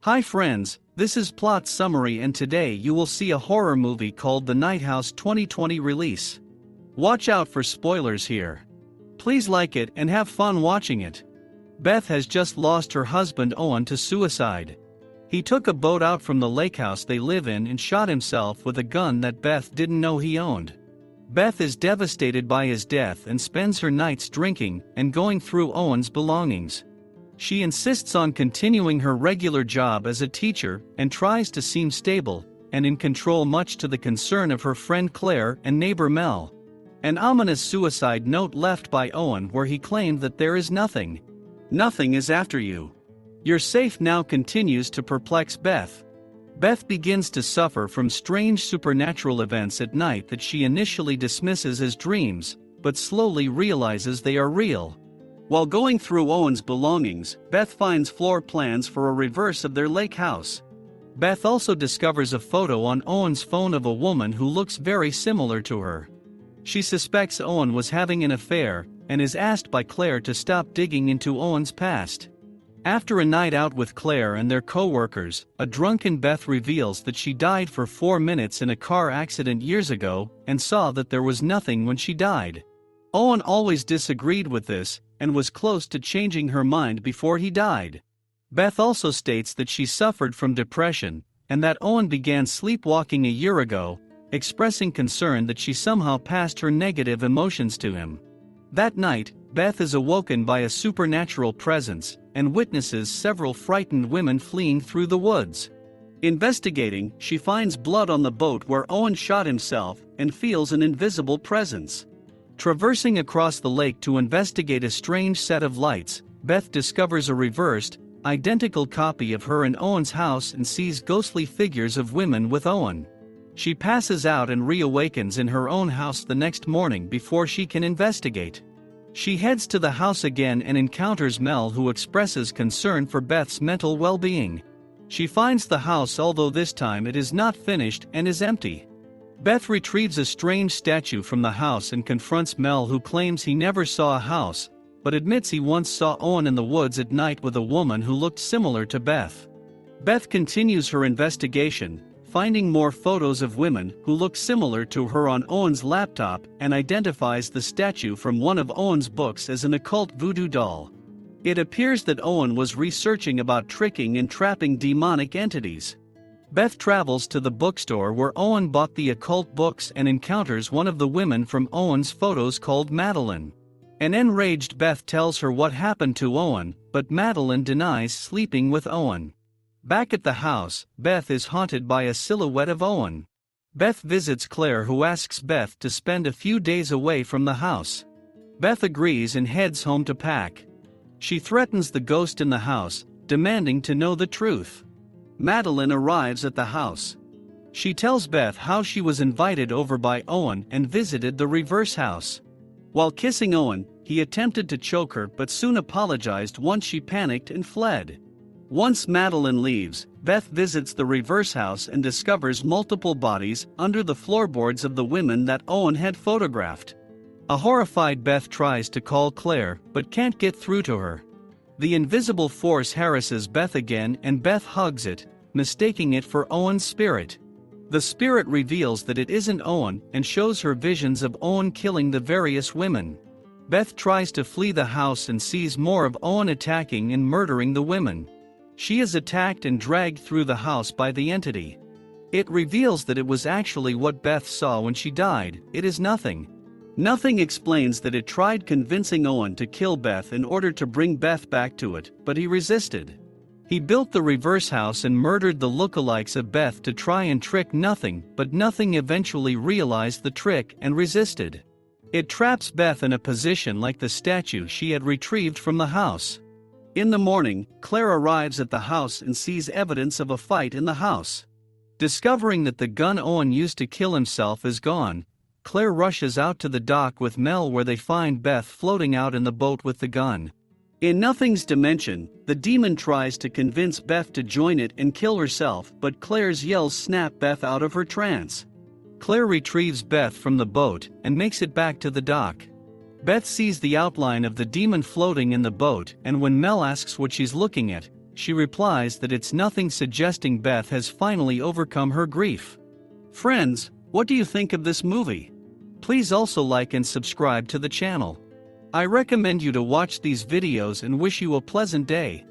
Hi friends, this is Plot Summary and today you will see a horror movie called The Night House 2020 release. Watch out for spoilers here. Please like it and have fun watching it. Beth has just lost her husband Owen to suicide. He took a boat out from the lake house they live in and shot himself with a gun that Beth didn't know he owned. Beth is devastated by his death and spends her nights drinking and going through Owen's belongings. She insists on continuing her regular job as a teacher and tries to seem stable and in control, much to the concern of her friend Claire and neighbor Mel. An ominous suicide note left by Owen where he claimed that there is nothing. Nothing is after you. You're safe now continues to perplex Beth. Beth begins to suffer from strange supernatural events at night that she initially dismisses as dreams, but slowly realizes they are real. While going through Owen's belongings, Beth finds floor plans for a reverse of their lake house. Beth also discovers a photo on Owen's phone of a woman who looks very similar to her. She suspects Owen was having an affair and is asked by Claire to stop digging into Owen's past. After a night out with Claire and their co-workers, a drunken Beth reveals that she died for 4 minutes in a car accident years ago and saw that there was nothing when she died. Owen always disagreed with this and was close to changing her mind before he died. Beth also states that she suffered from depression and that Owen began sleepwalking a year ago, expressing concern that she somehow passed her negative emotions to him. That night, Beth is awoken by a supernatural presence and witnesses several frightened women fleeing through the woods. Investigating, she finds blood on the boat where Owen shot himself and feels an invisible presence. Traversing across the lake to investigate a strange set of lights, Beth discovers a reversed, identical copy of her in Owen's house and sees ghostly figures of women with Owen. She passes out and reawakens in her own house the next morning before she can investigate. She heads to the house again and encounters Mel, who expresses concern for Beth's mental well-being. She finds the house, although this time it is not finished and is empty. Beth retrieves a strange statue from the house and confronts Mel, who claims he never saw a house, but admits he once saw Owen in the woods at night with a woman who looked similar to Beth. Beth continues her investigation, finding more photos of women who look similar to her on Owen's laptop, and identifies the statue from one of Owen's books as an occult voodoo doll. It appears that Owen was researching about tricking and trapping demonic entities. Beth travels to the bookstore where Owen bought the occult books and encounters one of the women from Owen's photos called Madeline. An enraged Beth tells her what happened to Owen, but Madeline denies sleeping with Owen. Back at the house, Beth is haunted by a silhouette of Owen. Beth visits Claire, who asks Beth to spend a few days away from the house. Beth agrees and heads home to pack. She threatens the ghost in the house, demanding to know the truth. Madeline arrives at the house. She tells Beth how she was invited over by Owen and visited the reverse house. While kissing Owen, he attempted to choke her but soon apologized once she panicked and fled. Once Madeline leaves, Beth visits the reverse house and discovers multiple bodies under the floorboards of the women that Owen had photographed. A horrified Beth tries to call Claire but can't get through to her. The invisible force harasses Beth again and Beth hugs it, mistaking it for Owen's spirit. The spirit reveals that it isn't Owen and shows her visions of Owen killing the various women. Beth tries to flee the house and sees more of Owen attacking and murdering the women. She is attacked and dragged through the house by the entity. It reveals that it was actually what Beth saw when she died. It is nothing. Nothing explains that it tried convincing Owen to kill Beth in order to bring Beth back to it, but he resisted. He built the reverse house and murdered the lookalikes of Beth to try and trick Nothing, but Nothing eventually realized the trick and resisted. It traps Beth in a position like the statue she had retrieved from the house. In the morning, Claire arrives at the house and sees evidence of a fight in the house. Discovering that the gun Owen used to kill himself is gone, Claire rushes out to the dock with Mel, where they find Beth floating out in the boat with the gun. In Nothing's dimension, the demon tries to convince Beth to join it and kill herself, but Claire's yells snap Beth out of her trance. Claire retrieves Beth from the boat and makes it back to the dock. Beth sees the outline of the demon floating in the boat, and when Mel asks what she's looking at, she replies that it's nothing, suggesting Beth has finally overcome her grief. Friends, what do you think of this movie? Please also like and subscribe to the channel. I recommend you to watch these videos and wish you a pleasant day.